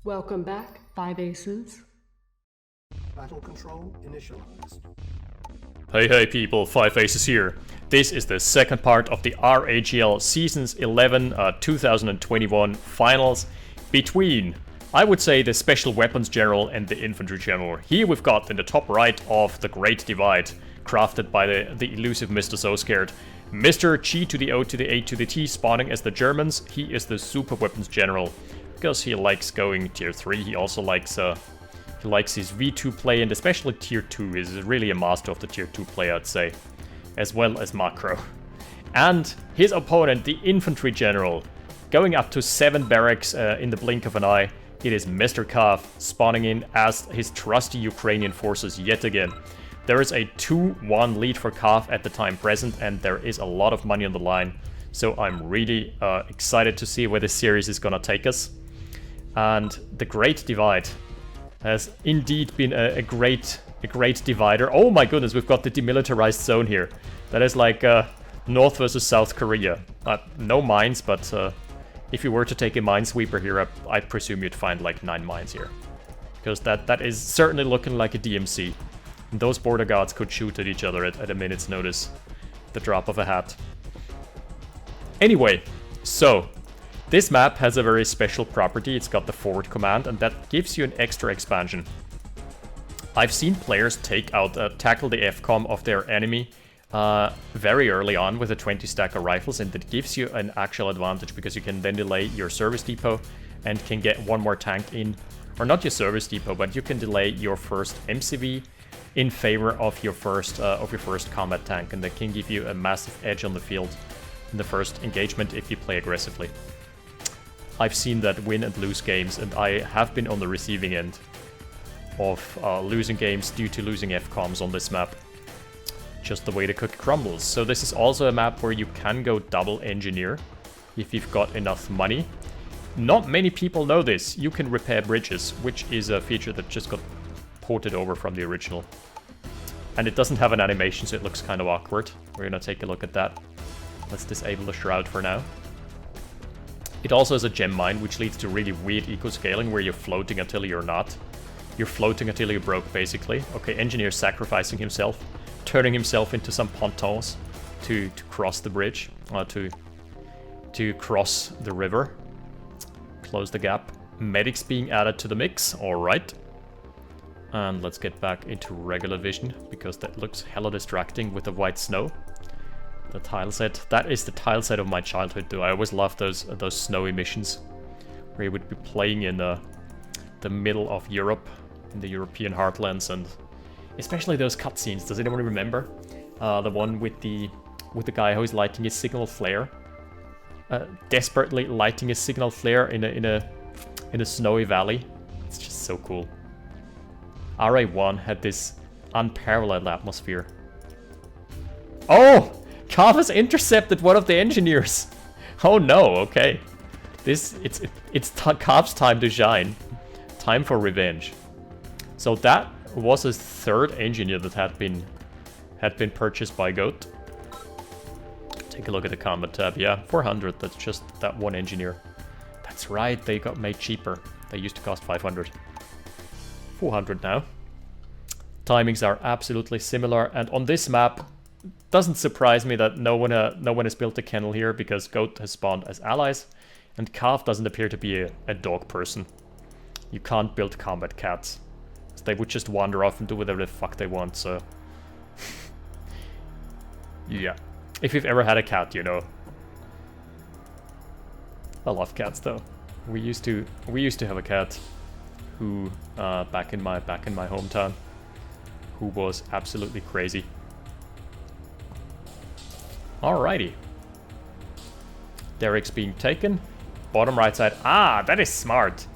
Welcome back, 5 Aces. Battle control initialized. Hey people, 5 Aces here. This is the second part of the RAGL Seasons 11 2021 finals between, I would say, the Special Weapons General and the Infantry General. Here we've got in the top right of the Great Divide, crafted by the elusive Mr. So Scared. Mr. G to the O to the A to the T spawning as the Germans. He is the Super Weapons General because he likes going tier 3. He also likes his V2 play, and especially tier 2 is really a master of the tier 2 play, I'd say, as well as macro. And his opponent, the Infantry General, going up to 7 barracks in the blink of an eye. It is Mr. Kav spawning in as his trusty Ukrainian forces yet again. There is a 2-1 lead for Kav at the time present, and there is a lot of money on the line. So I'm really excited to see where this series is gonna take us. And the Great Divide has indeed been a great divider. Oh my goodness, we've got the demilitarized zone here. That is like North versus South Korea. No mines, but if you were to take a minesweeper here, I presume you'd find like 9 mines here. Because that is certainly looking like a DMC. And those border guards could shoot at each other at a minute's notice. The drop of a hat. Anyway, so this map has a very special property. It's got the forward command, and that gives you an extra expansion. I've seen players tackle the FCOM of their enemy very early on with a 20 stack of rifles, and that gives you an actual advantage because you can then delay your service depot and can get one more tank in, or not your service depot, but you can delay your first MCV in favor of your first combat tank, and that can give you a massive edge on the field in the first engagement if you play aggressively. I've seen that win and lose games, and I have been on the receiving end of losing games due to losing FCOMs on this map. Just the way the cookie crumbles. So this is also a map where you can go double engineer if you've got enough money. Not many people know this. You can repair bridges, which is a feature that just got ported over from the original. And it doesn't have an animation, so it looks kind of awkward. We're gonna take a look at that. Let's disable the shroud for now. It also has a gem mine, which leads to really weird eco-scaling where you're floating until you're not. You're floating until you're broke, basically. Okay, engineer sacrificing himself, turning himself into some pontons to cross the bridge, to cross the river, close the gap. Medics being added to the mix, alright. And let's get back into regular vision, because that looks hella distracting with the white snow. The tile set. That is the tile set of my childhood, though. I always loved those snowy missions, where you would be playing in the middle of Europe, in the European heartlands, and especially those cutscenes. Does anyone remember the one with the guy who's lighting his signal flare, desperately lighting his signal flare in a snowy valley? It's just so cool. RA1 had this unparalleled atmosphere. Oh! Kav has intercepted one of the engineers. Oh no, okay. It's Kav's time to shine. Time for revenge. So that was his 3rd engineer that had been purchased by Goat. Take a look at the combat tab. Yeah, 400. That's just that one engineer. That's right, they got made cheaper. They used to cost 500. 400 now. Timings are absolutely similar, and on this map, doesn't surprise me that no one has built a kennel here, because Goat has spawned as allies, and Kav doesn't appear to be a dog person. You can't build combat cats. They would just wander off and do whatever the fuck they want, so... yeah. If you've ever had a cat, you know. I love cats, though. We used to have a cat who, back in my hometown, who was absolutely crazy. Alrighty. Derek's being taken. Bottom right side. Ah, that is smart.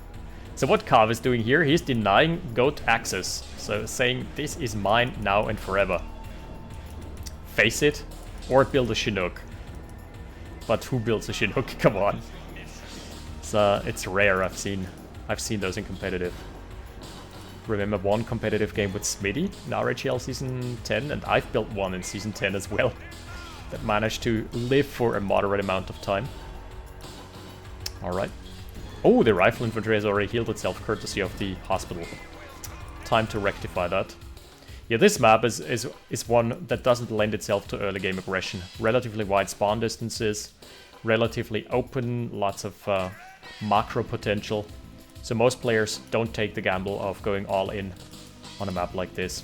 So what Kav is doing here, he's denying Goat access. So saying, this is mine now and forever. Face it, or build a Chinook. But who builds a Chinook? Come on. It's rare. I've seen those in competitive. Remember one competitive game with Smitty in RHL Season 10, and I've built one in Season 10 as well. That managed to live for a moderate amount of time. Alright. Oh, the rifle infantry has already healed itself courtesy of the hospital. Time to rectify that. Yeah, this map is one that doesn't lend itself to early game aggression. Relatively wide spawn distances, relatively open, lots of macro potential. So most players don't take the gamble of going all in on a map like this.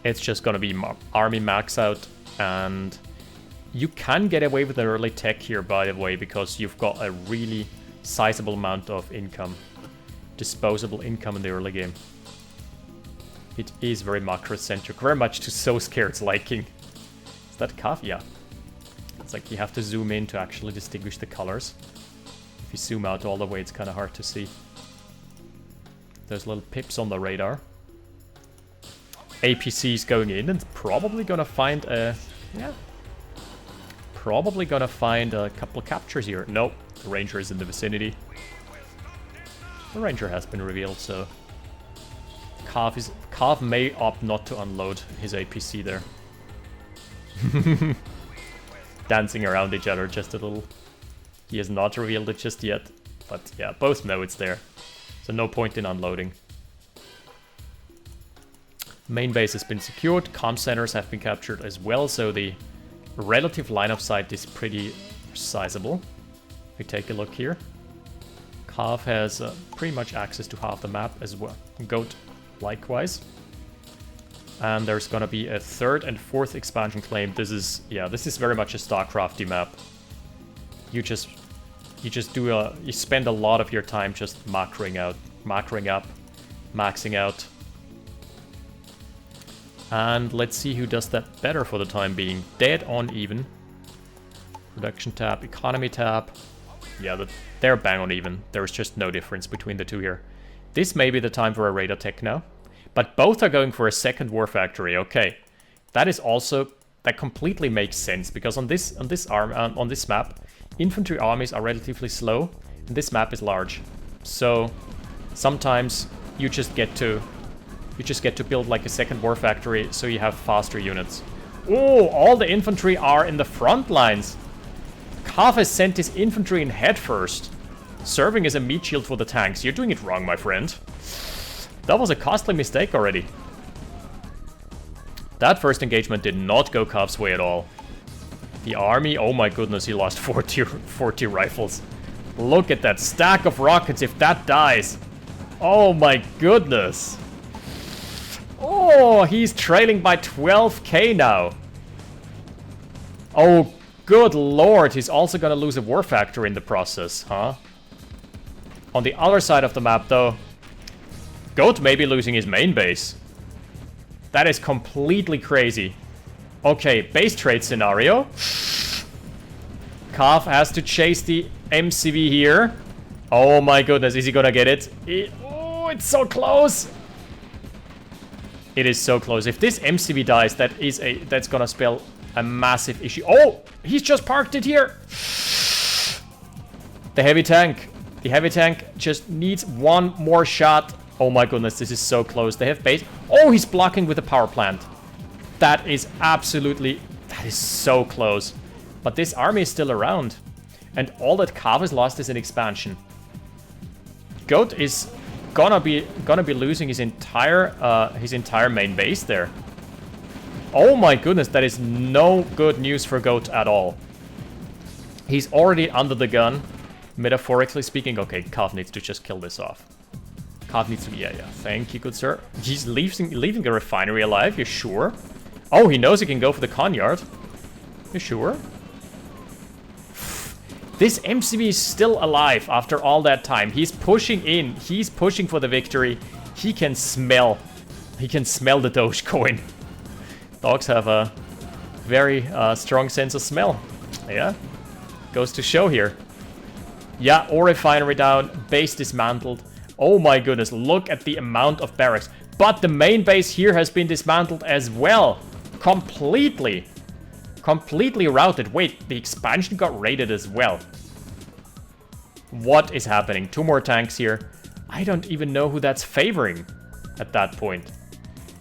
It's just gonna be army max out, and you can get away with an early tech here, by the way, because you've got a really sizable amount of income, disposable income in the early game. It is very macro-centric, very much to So Scared's liking. Is that Kav? Yeah. It's like you have to zoom in to actually distinguish the colors. If you zoom out all the way, it's kind of hard to see. There's little pips on the radar. APC's going in and probably gonna find a... yeah. Probably gonna find a couple of captures here. Nope, the Ranger is in the vicinity. The Ranger has been revealed, so... Kav may opt not to unload his APC there. Dancing around each other just a little. He has not revealed it just yet, but yeah, both know it's there. So no point in unloading. Main base has been secured, comm centers have been captured as well, so the relative line of sight is pretty sizable. If we take a look here. Kav has pretty much access to half the map as well. Goat likewise. And there's gonna be a third and fourth expansion claim. This is very much a StarCrafty map. You spend a lot of your time just macroing up, maxing out. And let's see who does that better for the time being. Dead on even. Production tab, economy tab. Yeah, they're bang on even. There's just no difference between the two here. This may be the time for a radar tech now. But both are going for a second war factory. Okay. That completely makes sense, because on this map, infantry armies are relatively slow, and this map is large. So sometimes you just get to build like a second war factory, so you have faster units. Oh, all the infantry are in the front lines. Kav has sent his infantry in head first, serving as a meat shield for the tanks. You're doing it wrong, my friend. That was a costly mistake already. That first engagement did not go Kav's way at all. The army, oh my goodness, he lost 40 rifles. Look at that stack of rockets if that dies. Oh my goodness. Oh, he's trailing by 12k now. Oh, good lord, he's also gonna lose a war factory in the process, huh? On the other side of the map, though, Goat may be losing his main base. That is completely crazy. Okay, base trade scenario. Kav has to chase the MCV here. Oh my goodness, is he gonna get it? Oh, it's so close. It is so close. If this MCV dies, that's gonna spell a massive issue. Oh, he's just parked it here. The heavy tank. The heavy tank just needs one more shot. Oh my goodness, this is so close. They have base. Oh, he's blocking with the power plant. That is so close. But this army is still around. And all that Kav has lost is an expansion. Goat is gonna be losing his entire main base there. Oh my goodness, that is no good news for Goat at all. He's already under the gun, metaphorically speaking. Okay, Kav needs to just kill this off. Kav needs to... Yeah, thank you, good sir. He's leaving the refinery alive, you sure? Oh, he knows he can go for the con yard. You sure? This MCV is still alive after all that time. He's pushing in. He's pushing for the victory. He can smell the Dogecoin. Dogs have a very strong sense of smell. Yeah, goes to show here. Yeah, ore refinery down, base dismantled. Oh my goodness, look at the amount of barracks. But the main base here has been dismantled as well. Completely routed. Wait, the expansion got raided as well. What is happening? 2 more tanks here. I don't even know who that's favoring at that point.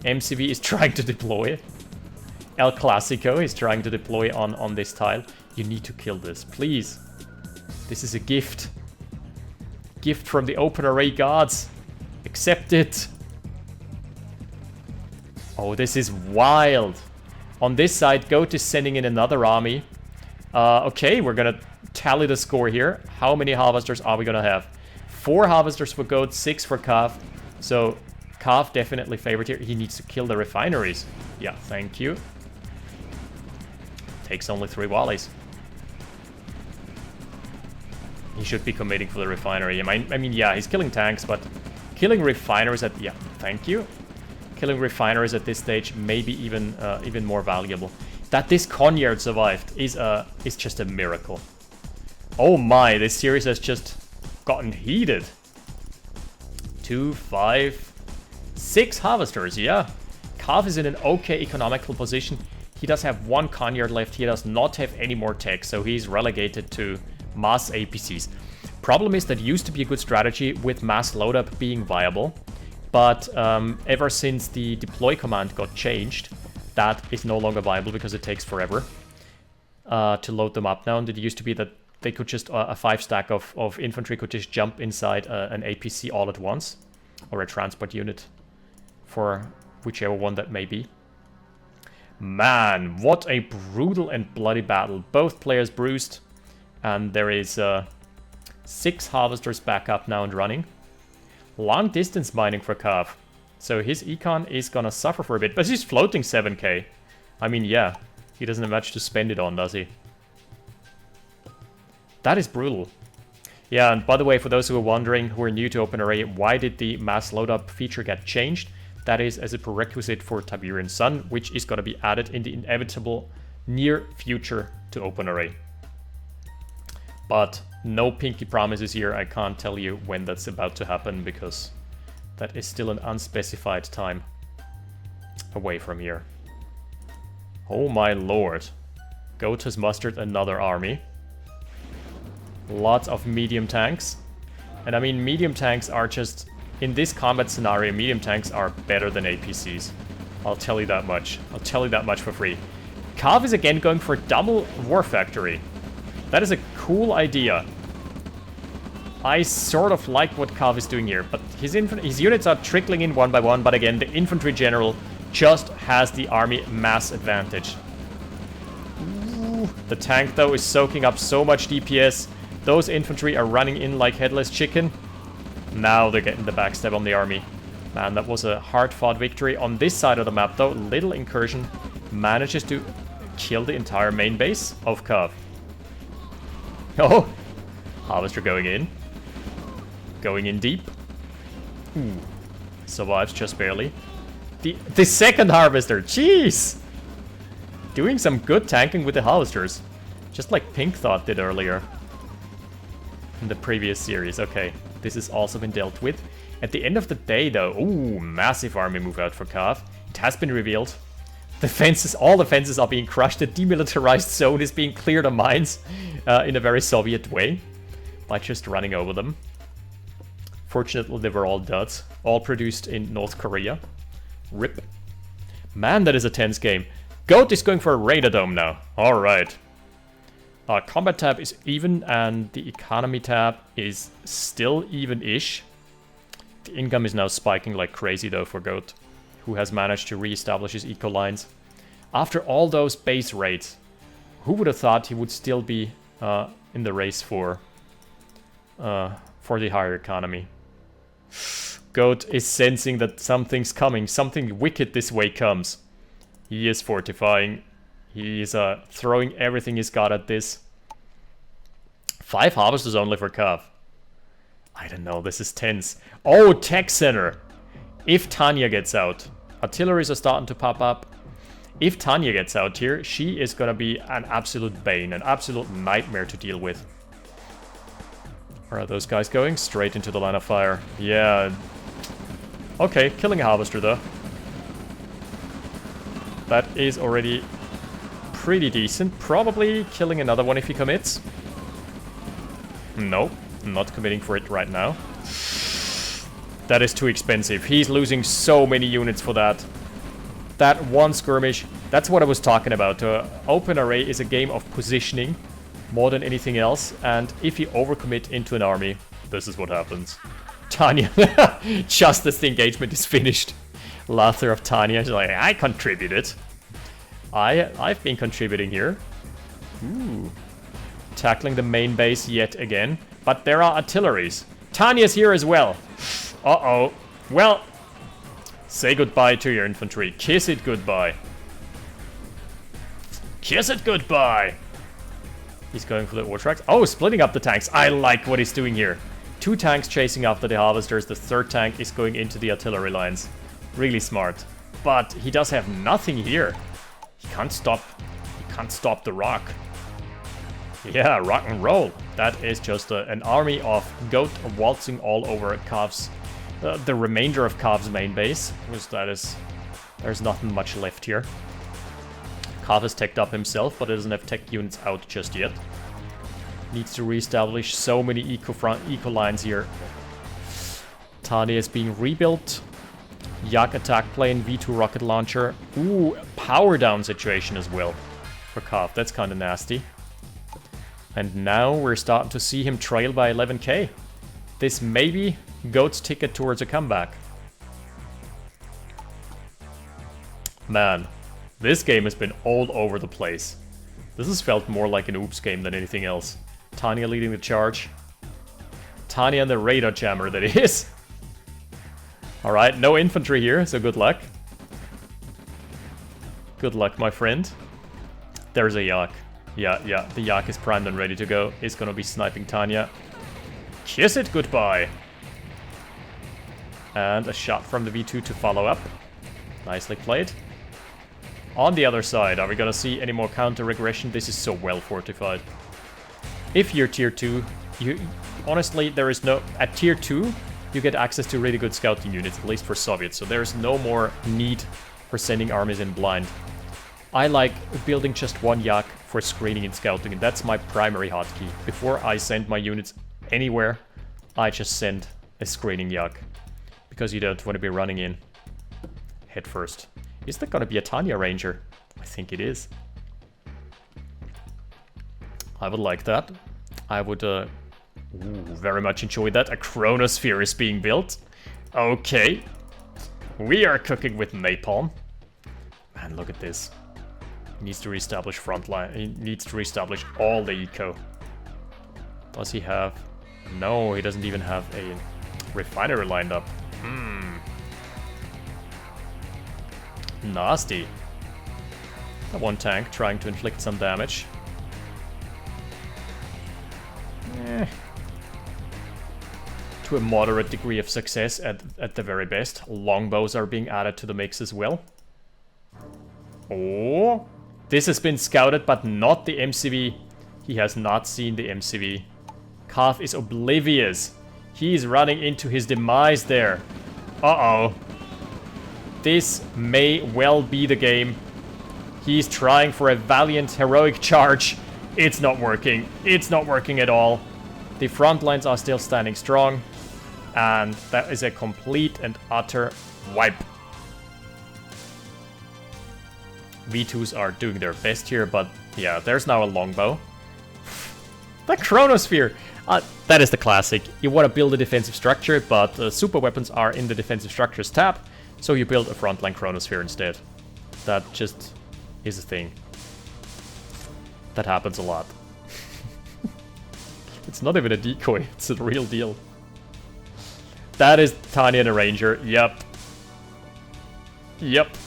MCV is trying to deploy. El Clasico is trying to deploy on this tile. You need to kill this, please. This is a gift. Gift from the OpenRA gods. Accept it. Oh, this is wild. On this side, Goat is sending in another army. Okay, we're gonna tally the score here. How many harvesters are we gonna have? 4 harvesters for Goat, 6 for Cav. So Cav definitely favored here. He needs to kill the refineries. Yeah, thank you. Takes only 3 wallies. He should be committing for the refinery. I mean, yeah, he's killing tanks, but killing refineries at... Yeah, thank you. Killing refineries at this stage may be even more valuable. That this Conyard survived is just a miracle. Oh my, this series has just gotten heated. 2, 5, 6 harvesters, yeah. Cav is in an okay economical position. He does have 1 Conyard left. He does not have any more tech, so he's relegated to mass APCs. Problem is that used to be a good strategy with mass loadup being viable, but ever since the deploy command got changed, that is no longer viable because it takes forever to load them up now. And it used to be that they could just, a 5 stack of infantry could just jump inside an APC all at once, or a transport unit, for whichever one that may be. Man, what a brutal and bloody battle. Both players bruised, and there is 6 harvesters back up now and running. Long distance mining for Cav. So his econ is gonna suffer for a bit, but he's floating 7k. I mean, yeah, he doesn't have much to spend it on, does he? That is brutal. Yeah, and by the way, for those who are wondering, who are new to OpenRA, why did the mass loadup feature get changed? That is as a prerequisite for Tiberian Sun, which is gonna be added in the inevitable near future to OpenRA. But no pinky promises here. I can't tell you when that's about to happen because that is still an unspecified time away from here. Oh my lord. Goat has mustered another army. Lots of medium tanks. And I mean, medium tanks are just... In this combat scenario, medium tanks are better than APCs. I'll tell you that much. I'll tell you that much for free. Cav is again going for double war factory. That is a cool idea. I sort of like what Cav is doing here, but his units are trickling in one by one, but again, the infantry general just has the army mass advantage. Ooh, the tank, though, is soaking up so much DPS. Those infantry are running in like headless chicken. Now they're getting the backstab on the army. Man, that was a hard-fought victory. On this side of the map, though, little incursion manages to kill the entire main base of Cav. Oh, harvester going in. Going in deep. Ooh, survives just barely. The second harvester, jeez! Doing some good tanking with the harvesters. Just like Pink Thought did earlier. In the previous series, okay. This has also been dealt with. At the end of the day, though, ooh, massive army move out for Cav. It has been revealed. The fences, all the fences are being crushed. The demilitarized zone is being cleared of mines in a very Soviet way by just running over them. Fortunately, they were all duds. All produced in North Korea. RIP. Man, that is a tense game. Goat is going for a Radar Dome now. Alright. Combat tab is even, and the economy tab is still even-ish. The income is now spiking like crazy, though, for Goat, who has managed to re-establish his eco lines. After all those base raids, who would have thought he would still be in the race for the higher economy? Goat is sensing that something's coming, something wicked this way comes. He is fortifying. He is throwing everything he's got at this. 5 harvesters only for Cav. I don't know, this is tense. Oh, tech center! If Tanya gets out, artilleries are starting to pop up. If Tanya gets out here, she is gonna be an absolute bane, an absolute nightmare to deal with. Where are those guys going? Straight into the line of fire. Yeah. Okay, killing a harvester though. That is already pretty decent. Probably killing another one if he commits. Nope, not committing for it right now. That is too expensive. He's losing so many units for that. That one skirmish, that's what I was talking about. OpenRA is a game of positioning more than anything else, and if you overcommit into an army, this is what happens. Tanya, just as the engagement is finished. Laughter of Tanya, she's like, I contributed. I've been contributing here. Ooh. Tackling the main base yet again. But there are artilleries. Tanya's here as well. Uh-oh. Well, say goodbye to your infantry. Kiss it goodbye. Kiss it goodbye. He's going for the ore tracks. Oh, splitting up the tanks. I like what he's doing here. 2 tanks chasing after the harvesters. The 3rd tank is going into the artillery lines. Really smart. But he does have nothing here. He can't stop the rock. Yeah, rock and roll. That is just an army of goat waltzing all over Kav's, the remainder of Kav's main base. There's nothing much left here. Kav has teched up himself, but doesn't have tech units out just yet. Needs to reestablish so many eco lines here. Tanya is being rebuilt. Yak attack plane, V2 rocket launcher. Ooh, power down situation as well for Kav. That's kind of nasty. And now we're starting to see him trail by 11k. This may be Goat's ticket towards a comeback. Man, this game has been all over the place. This has felt more like an oops game than anything else. Tanya leading the charge. Tanya and the radar jammer, that is. Alright, no infantry here, so good luck. Good luck, my friend. There's a Yak. Yeah, the Yak is primed and ready to go. He's gonna be sniping Tanya. Kiss it goodbye. And a shot from the V2 to follow up. Nicely played. On the other side, are we gonna see any more counter-aggression? This is so well fortified. If you're tier 2, honestly, there is no... At tier 2, you get access to really good scouting units, at least for Soviets, so there's no more need for sending armies in blind. I like building just one Yak for screening and scouting, and that's my primary hotkey. Before I send my units anywhere, I just send a screening Yak. Because you don't want to be running in head first. Is that gonna be a Tanya Ranger? I think it is. I would like that. I would very much enjoy that. A chronosphere is being built. Okay. We are cooking with napalm. Man, look at this. He needs to reestablish front line. He needs to reestablish all the eco. Does he have... No, he doesn't even have a refinery lined up. Nasty. That one tank trying to inflict some damage. To a moderate degree of success at the very best. Longbows are being added to the mix as well. Oh, this has been scouted, but not the MCV. He has not seen the MCV. Kav is oblivious. He's running into his demise there. Uh-oh. This may well be the game. He's trying for a valiant, heroic charge. It's not working. It's not working at all. The front lines are still standing strong. And that is a complete and utter wipe. V2s are doing their best here, but yeah, there's now a longbow. The chronosphere! That is the classic. You want to build a defensive structure, but super weapons are in the defensive structures tab, so you build a frontline chronosphere instead. That just is a thing. That happens a lot. It's not even a decoy, it's a real deal. That is Tanya the Ranger, yep. Yep.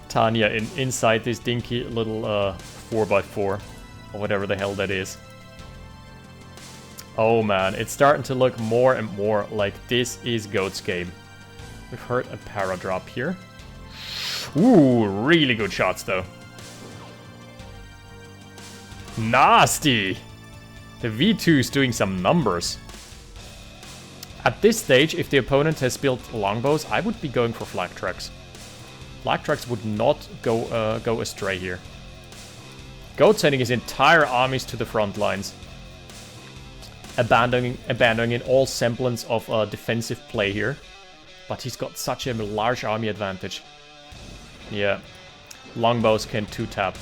Tanya inside this dinky little 4x4, or whatever the hell that is. Oh man, it's starting to look more and more like this is Goat's game. We've heard a para drop here. Ooh, really good shots though. Nasty! The V2's doing some numbers. At this stage, if the opponent has built longbows, I would be going for flak trucks. Flak trucks would not go astray here. Goat sending his entire armies to the front lines. Abandoning all semblance of defensive play here. But he's got such a large army advantage. Yeah. Longbows can two-tap.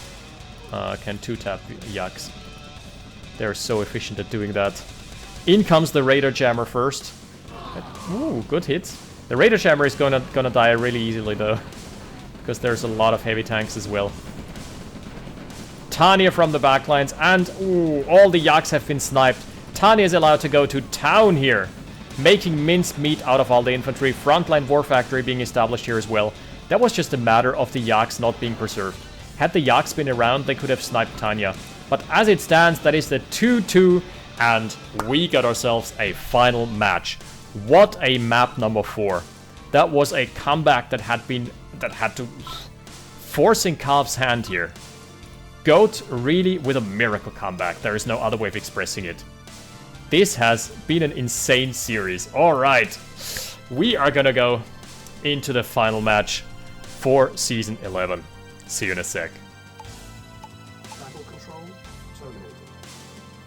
Yaks. They're so efficient at doing that. In comes the radar jammer first. Ooh, good hits. The radar jammer is gonna die really easily though, because there's a lot of heavy tanks as well. Tanya from the backlines, and ooh, all the Yaks have been sniped. Tanya is allowed to go to town here, making minced meat out of all the infantry. Frontline war factory being established here as well. That was just a matter of the Yaks not being preserved. Had the Yaks been around, they could have sniped Tanya. But as it stands, that is the 2-2, and we got ourselves a final match. What a map number 4. That was a comeback that had to forcing Calf's hand here. Goat really with a miracle comeback. There is no other way of expressing it. This has been an insane series. Alright, we are gonna go into the final match for Season 11. See you in a sec. Battle control terminated.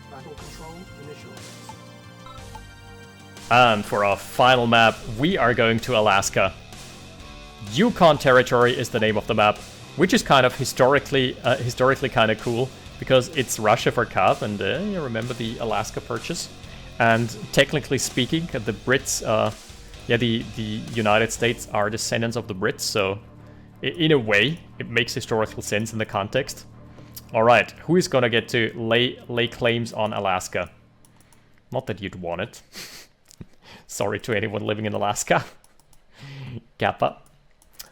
Battle control initialized. And for our final map, we are going to Alaska. Yukon territory is the name of the map, which is kind of historically kind of cool, because it's Russia for Cav, and you remember the Alaska Purchase. And technically speaking, the Brits, the United States are descendants of the Brits, so in a way, it makes historical sense in the context. Alright, who is gonna get to lay claims on Alaska? Not that you'd want it. Sorry to anyone living in Alaska. Kappa.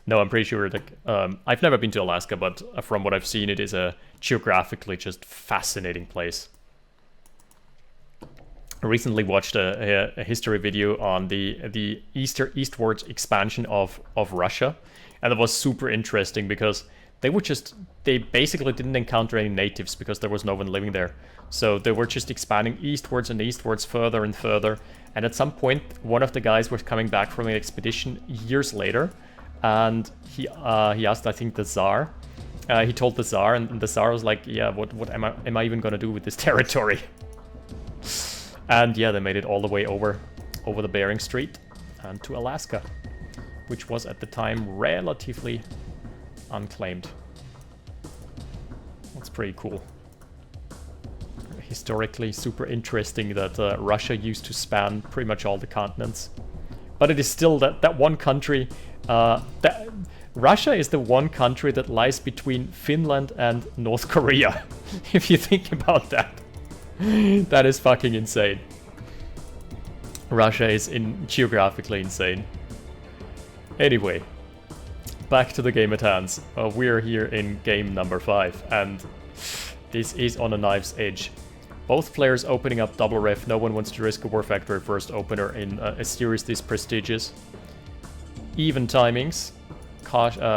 No, I'm pretty sure that I've never been to Alaska, but from what I've seen, it is a geographically just fascinating place. I recently watched a history video on the eastwards expansion of Russia, and it was super interesting because they basically didn't encounter any natives because there was no one living there. So they were just expanding eastwards and eastwards, further and further. And at some point, one of the guys was coming back from an expedition years later, and he asked, I think, the Tsar. He told the Tsar, and the Tsar was like, "Yeah, what am I even gonna do with this territory?" And yeah, they made it all the way over the Bering Strait and to Alaska, which was at the time relatively unclaimed. That's pretty cool. Historically super interesting that Russia used to span pretty much all the continents. But it is still that one country, Russia is the one country that lies between Finland and North Korea. If you think about that. That is fucking insane. Russia is geographically insane. Anyway, back to the game at hand. We're here in game number 5, and this is on a knife's edge. Both players opening up double ref. No one wants to risk a War Factory first opener in a series this prestigious. Even timings. Caution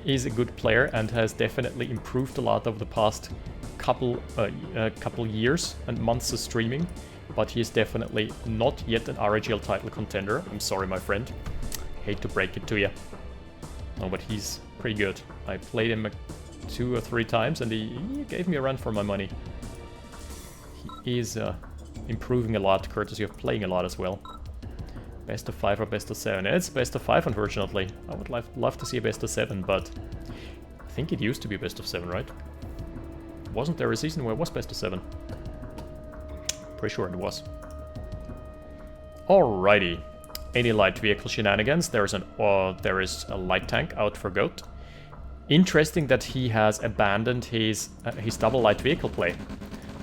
is a good player and has definitely improved a lot over the past couple years and months of streaming, but he is definitely not yet an RAGL title contender. I'm sorry, my friend. Hate to break it to you. No, but he's pretty good. I played him 2 or 3 times and he gave me a run for my money. He is improving a lot, courtesy of playing a lot as well. Best of 5 or best of 7? It's best of 5, unfortunately. I would love to see a best of 7, but I think it used to be best of 7, right? Wasn't there a season where it was best of 7? Pretty sure it was. Alrighty. Any light vehicle shenanigans? There is a light tank out for Goat. Interesting that he has abandoned his double light vehicle play.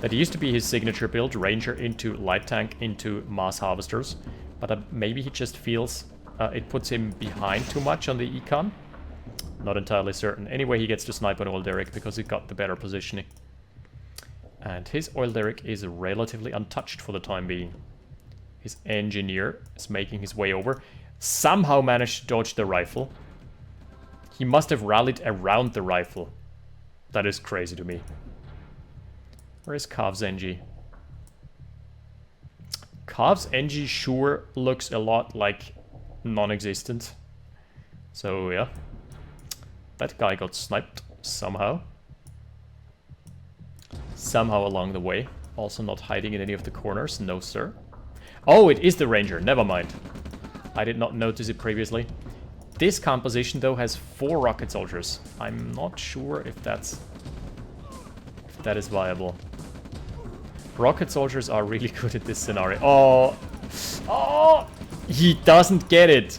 That used to be his signature build, Ranger into light tank into mass harvesters. But maybe he just feels it puts him behind too much on the econ. Not entirely certain. Anyway, he gets to snipe on Oil Derrick because he got the better positioning. And his Oil Derrick is relatively untouched for the time being. His engineer is making his way over. Somehow managed to dodge the rifle. He must have rallied around the rifle. That is crazy to me. Where is Kav's NG? Kav's NG sure looks a lot like non-existent. So yeah. That guy got sniped somehow. Somehow along the way. Also not hiding in any of the corners. No, sir. Oh, it is the Ranger. Never mind. I did not notice it previously. This composition, though, has 4 rocket soldiers. I'm not sure if that is viable. Rocket soldiers are really good at this scenario. Oh! Oh! He doesn't get it!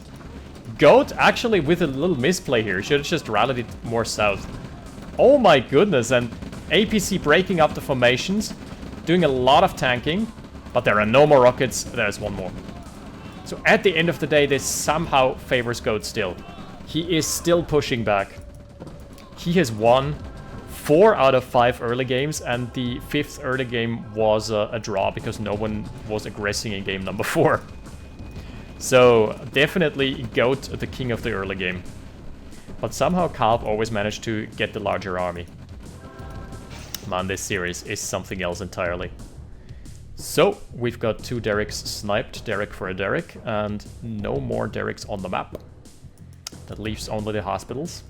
Goat, actually, with a little misplay here, should have just rallied it more south. Oh my goodness, and APC breaking up the formations, doing a lot of tanking, but there are no more rockets, there's one more. So at the end of the day, this somehow favors Goat still. He is still pushing back. He has won 4 out of 5 early games, and the 5th early game was a draw because no one was aggressing in game number 4. So definitely Goat the king of the early game. But somehow Cav always managed to get the larger army. Man, this series is something else entirely. So, we've got 2 Derricks sniped, Derrick for a Derrick, and no more Derricks on the map. That leaves only the hospitals.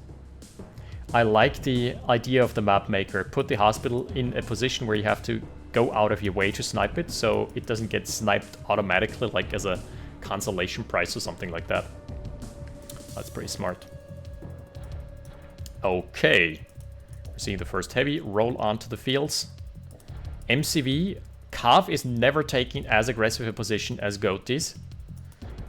I like the idea of the map maker. Put the hospital in a position where you have to go out of your way to snipe it, so it doesn't get sniped automatically, like as a consolation prize or something like that. That's pretty smart. Okay. We're seeing the first heavy roll onto the fields. MCV, Cav is never taking as aggressive a position as Goat is.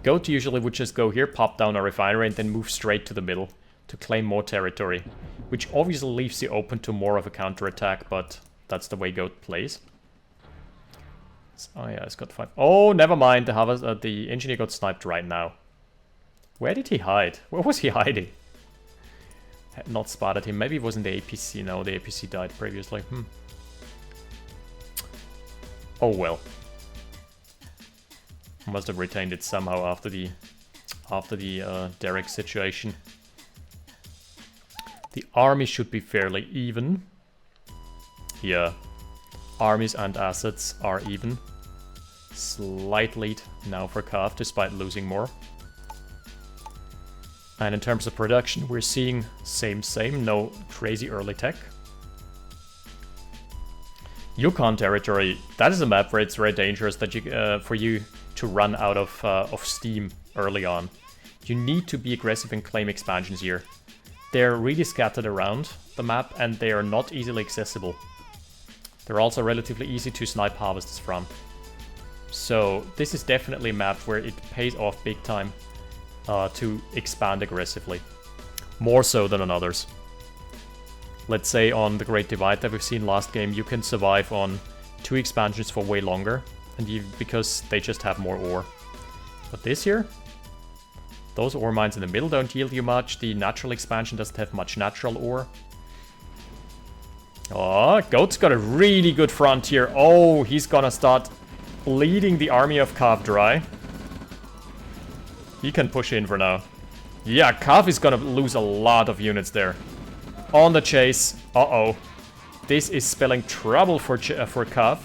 Goat usually would just go here, pop down a refinery, and then move straight to the middle to claim more territory, which obviously leaves you open to more of a counterattack, but that's the way Goat plays. Oh yeah, it's got 5. Oh, never mind, the engineer got sniped right now. Where did he hide? Where was he hiding? Had not spotted him. Maybe it was in the APC. No, the APC died previously. Oh well. Must have retained it somehow after the Derrick situation. The army should be fairly even. Yeah. Armies and assets are even. Slight lead now for Cav, despite losing more. And in terms of production, we're seeing same, no crazy early tech. Yukon territory, that is a map where it's very dangerous that for you to run out of steam early on. You need to be aggressive and claim expansions here. They're really scattered around the map and they are not easily accessible. They're also relatively easy to snipe harvests from. So this is definitely a map where it pays off big time to expand aggressively. More so than on others. Let's say on the Great Divide that we've seen last game, you can survive on 2 expansions for way longer, and because they just have more ore. But this here, those ore mines in the middle don't yield you much. The natural expansion doesn't have much natural ore. Oh, Goat's got a really good front here. Oh, he's gonna start leading the army of Cav dry. He can push in for now. Yeah, Cav is gonna lose a lot of units there. On the chase. Uh-oh. This is spelling trouble for Cav.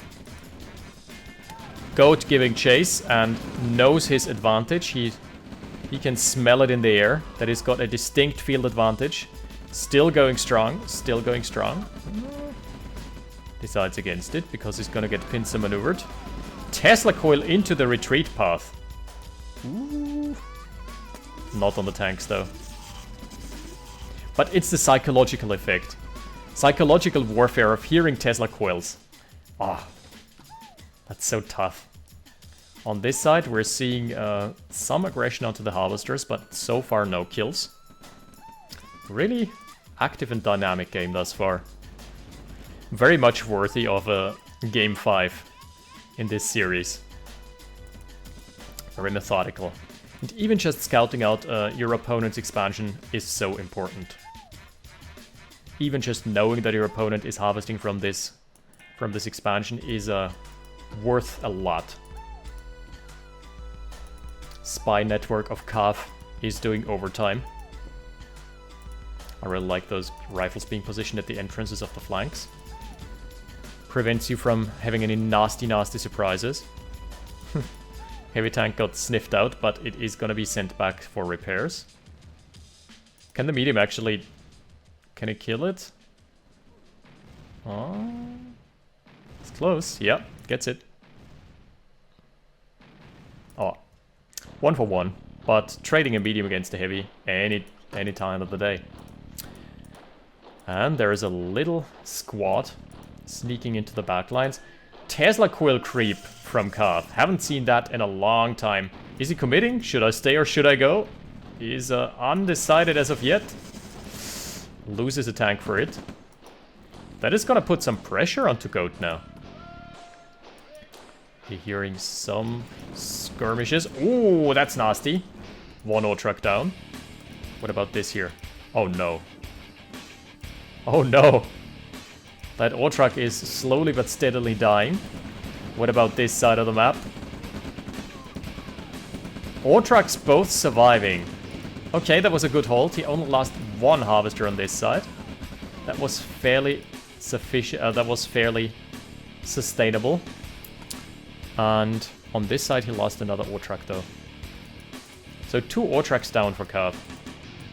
Goat giving chase and knows his advantage. He can smell it in the air. That he's got a distinct field advantage. Still going strong. Still going strong. Decides against it because he's gonna get pincer maneuvered. Tesla coil into the retreat path. Ooh. Not on the tanks though. But it's the psychological effect. Psychological warfare of hearing Tesla coils. Ah, that's so tough. On this side we're seeing some aggression onto the harvesters, but so far no kills. Really active and dynamic game thus far. Very much worthy of a game 5 in this series. Very methodical. And even just scouting out your opponent's expansion is so important. Even just knowing that your opponent is harvesting from this expansion is worth a lot. Spy network of Cav is doing overtime. I really like those rifles being positioned at the entrances of the flanks. Prevents you from having any nasty surprises. Heavy tank got sniffed out, but it is gonna be sent back for repairs. Can the medium actually... Can it kill it? Oh, it's close. Yeah, gets it. Oh, 1 for 1. But trading a medium against a heavy any time of the day. And there is a little squad sneaking into the back lines. Tesla coil creep from Kav. Haven't seen that in a long time. Is he committing? Should I stay or should I go? He's undecided as of yet. Loses a tank for it. That is gonna put some pressure onto Goat now. You're hearing some skirmishes. Ooh, that's nasty. One O truck down. What about this here? Oh no. Oh no. That O truck is slowly but steadily dying. What about this side of the map? O trucks both surviving. Okay, that was a good hold. He only lost one harvester on this side. That was fairly sufficient. That was fairly sustainable. And on this side, he lost another O truck though. So 2 O trucks down for Kav.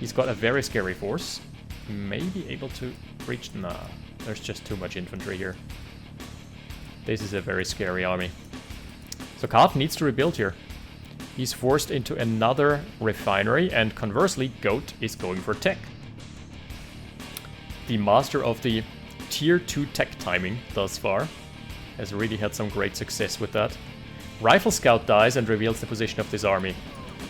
He's got a very scary force. Maybe able to reach. Nah, there's just too much infantry here. This is a very scary army. So Kav needs to rebuild here. He's forced into another refinery, and conversely, Goat is going for tech. The master of the tier 2 tech timing thus far has really had some great success with that. Rifle Scout dies and reveals the position of this army.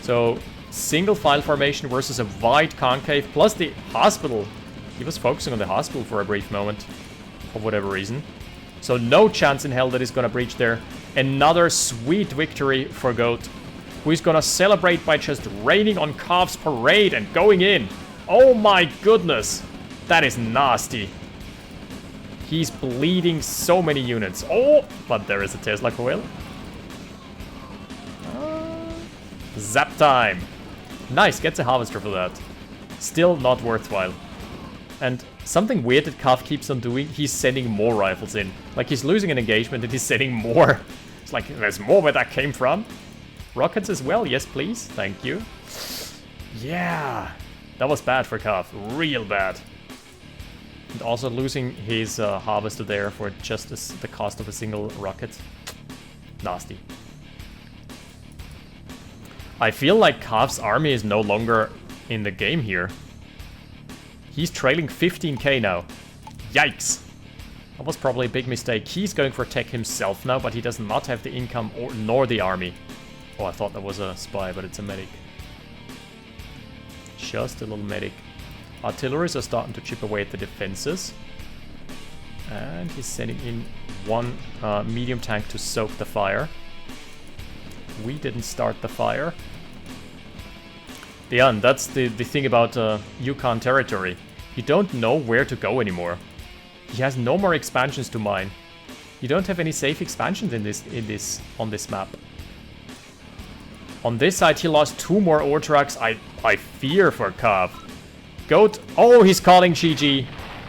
So, single file formation versus a wide concave, plus the hospital. He was focusing on the hospital for a brief moment, for whatever reason. So no chance in hell that he's gonna breach there. Another sweet victory for Goat, who is gonna celebrate by just raining on Kav's parade and going in. Oh my goodness, that is nasty. He's bleeding so many units. Oh, but there is a Tesla coil. Zap time. Nice, gets a harvester for that. Still not worthwhile. And something weird that Kav keeps on doing, he's sending more rifles in. Like he's losing an engagement and he's sending more. It's like, there's more where that came from. Rockets as well, yes please, thank you. Yeah, that was bad for Kav, real bad. And also losing his harvester there for just the cost of a single rocket. Nasty. I feel like Kav's army is no longer in the game here. He's trailing 15k now. Yikes. That was probably a big mistake. He's going for tech himself now, but he does not have the income nor the army. Oh, I thought that was a spy, but it's a medic. Just a little medic. Artilleries are starting to chip away at the defenses. And he's sending in one medium tank to soak the fire. We didn't start the fire. Yeah, and that's the thing about Yukon territory. You don't know where to go anymore. He has no more expansions to mine. You don't have any safe expansions on this map. On this side, he lost 2 more ore trucks. I fear for Kav. Goat. Oh, he's calling GG.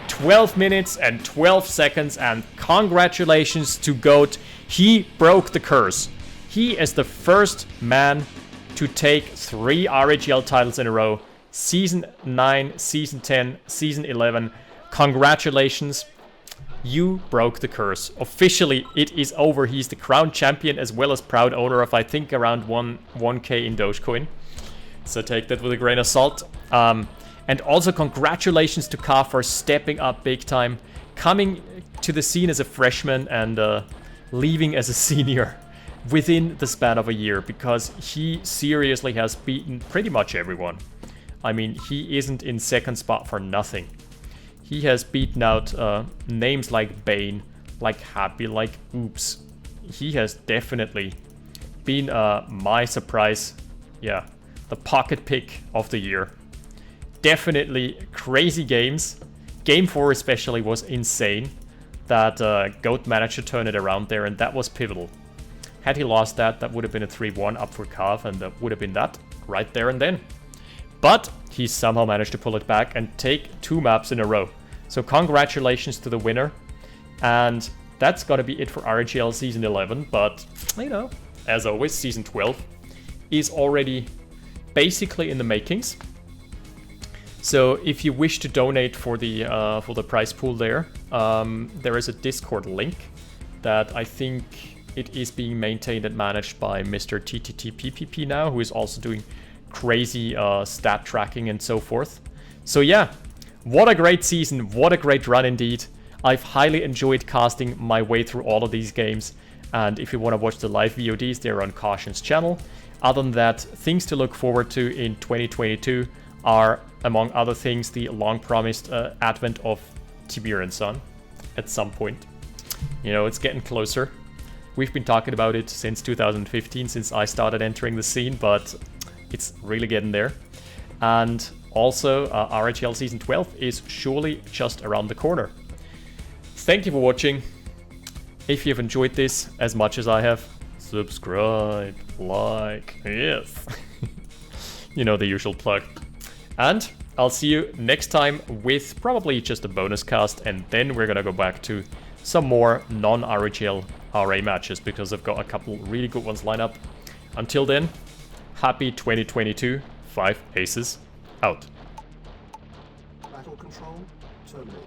12 minutes and 12 seconds, and congratulations to Goat. He broke the curse. He is the first man to take 3 RAGL titles in a row. Season 9, Season 10, Season 11. Congratulations. You broke the curse. Officially, it is over. He's the crown champion as well as proud owner of, I think, around 1k in Dogecoin. So take that with a grain of salt. And also congratulations to Kav for stepping up big time. Coming to the scene as a freshman and leaving as a senior within the span of a year, because he seriously has beaten pretty much everyone. I mean, he isn't in second spot for nothing. He has beaten out names like Bane, like Happy, like Oops. He has definitely been my surprise, yeah, the pocket pick of the year. Definitely crazy games. Game 4 especially was insane. That Goat managed to turn it around there, and that was pivotal. Had he lost that, that would have been a 3-1 up for Kav, and that would have been that right there and then. But he somehow managed to pull it back and take 2 maps in a row. So congratulations to the winner. And that's gonna be it for RAGL Season 11, but, you know, as always, Season 12 is already basically in the makings. So if you wish to donate for the prize pool there is a Discord link that I think it is being maintained and managed by Mr. TTTPPP now, who is also doing crazy stat tracking and so forth. So yeah, what a great season, what a great run indeed. I've highly enjoyed casting my way through all of these games, and if you want to watch the live VODs, they're on Caution's channel. Other than that, things to look forward to in 2022 are, among other things, the long-promised advent of Tiberian Sun at some point. You know, it's getting closer. We've been talking about it since 2015, since I started entering the scene, but it's really getting there. And also, RAGL Season 12 is surely just around the corner. Thank you for watching. If you've enjoyed this as much as I have, subscribe, like, yes. You know, the usual plug. And I'll see you next time with probably just a bonus cast, and then we're gonna go back to some more non-RAGL RA matches, because I've got a couple really good ones lined up. Until then, happy 2022, 5 aces out. Battle control terminated.